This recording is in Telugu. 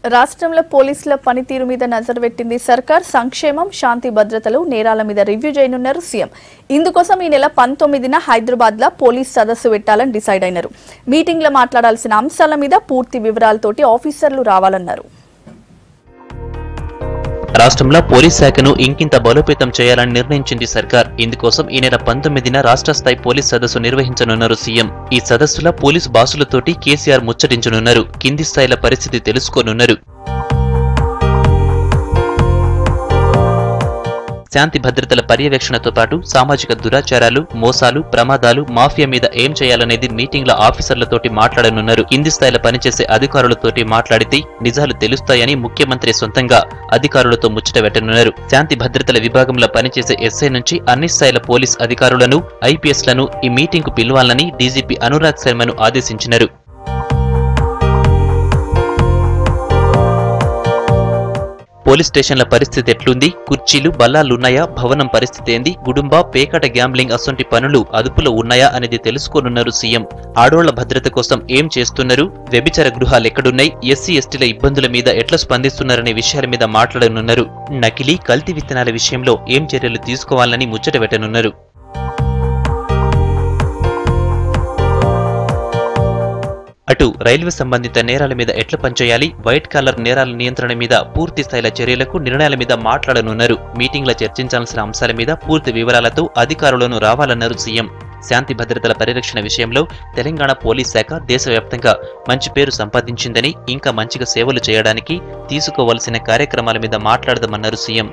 రాష్ట్రంలో పోలీసుల పనితీరు మీద నజరు పెట్టింది సర్కార్. సంక్షేమం, శాంతి భద్రతలు, నేరాల మీద రివ్యూ చేయనున్నారు సీఎం. ఇందుకోసం ఈ నెల 19న హైదరాబాద్ లో పోలీస్ సదస్సు పెట్టాలని డిసైడ్ అయినారు. మీటింగ్ లో మాట్లాడాల్సిన అంశాల మీద పూర్తి వివరాలతోటి ఆఫీసర్లు రావాలన్నారు. రాష్ట్రంలో పోలీస్ శాఖను ఇంకింత బలోపేతం చేయాలని నిర్ణయించింది సర్కార్. ఇందుకోసం ఈ నెల 19న రాష్ట్ర స్థాయి పోలీస్ సదస్సు నిర్వహించనున్నారు సీఎం. ఈ సదస్సులో పోలీస్ బాసులతోటి కేసీఆర్ ముచ్చటించనున్నారు. కింది స్థాయిల పరిస్థితి తెలుసుకోనున్నారు. శాంతి భద్రతల పర్యవేక్షణతో పాటు సామాజిక దురాచారాలు, మోసాలు, ప్రమాదాలు, మాఫియా మీద ఏం చేయాలనేది మీటింగ్ల ఆఫీసర్లతోటి మాట్లాడనున్నారు. కింది స్థాయిలో పనిచేసే అధికారులతోటి మాట్లాడితే నిజాలు తెలుస్తాయని ముఖ్యమంత్రి సొంతంగా అధికారులతో ముచ్చట పెట్టనున్నారు. శాంతి భద్రతల విభాగంలో పనిచేసే ఎస్ఐ నుంచి అన్ని స్థాయిల పోలీస్ అధికారులను, ఐపీఎస్లను ఈ మీటింగ్ కు పిలవాలని డీజీపీ అనురాగ్ శర్మను ఆదేశించినారు. పోలీస్ స్టేషన్ల పరిస్థితి ఎట్లుంది, కుర్చీలు బల్లాలున్నాయా, భవనం పరిస్థితి ఏంది, గుడుంబ పేకట గ్యాంబ్లింగ్ అసొంటి పనులు అదుపులో ఉన్నాయా అనేది తెలుసుకోనున్నారు సీఎం. ఆడోళ్ల భద్రత కోసం ఏం చేస్తున్నారు, వ్యభిచార గృహాలు ఎక్కడున్నాయి, ఎస్సీ ఎస్టీల ఇబ్బందుల మీద ఎట్లా స్పందిస్తున్నారనే విషయాల మీద మాట్లాడనున్నారు. నకిలీ, కల్తీ విత్తనాల విషయంలో ఏం చర్యలు తీసుకోవాలని ముచ్చట పెట్టనున్నారు. అటు రైల్వే సంబంధిత నేరాల మీద ఎట్లా పనిచేయాలి, వైట్ కాలర్ నేరాల నియంత్రణ మీద పూర్తి స్థాయిల చర్యలకు, నిర్ణయాల మీద మాట్లాడనున్నారు. మీటింగ్లో చర్చించాల్సిన అంశాల మీద పూర్తి వివరాలతో అధికారులను రావాలన్నారు సీఎం. శాంతి భద్రతల పరిరక్షణ విషయంలో తెలంగాణ పోలీస్ శాఖ దేశవ్యాప్తంగా మంచి పేరు సంపాదించిందని, ఇంకా మంచిగా సేవలు చేయడానికి తీసుకోవాల్సిన కార్యక్రమాల మీద మాట్లాడదామన్నారు సీఎం.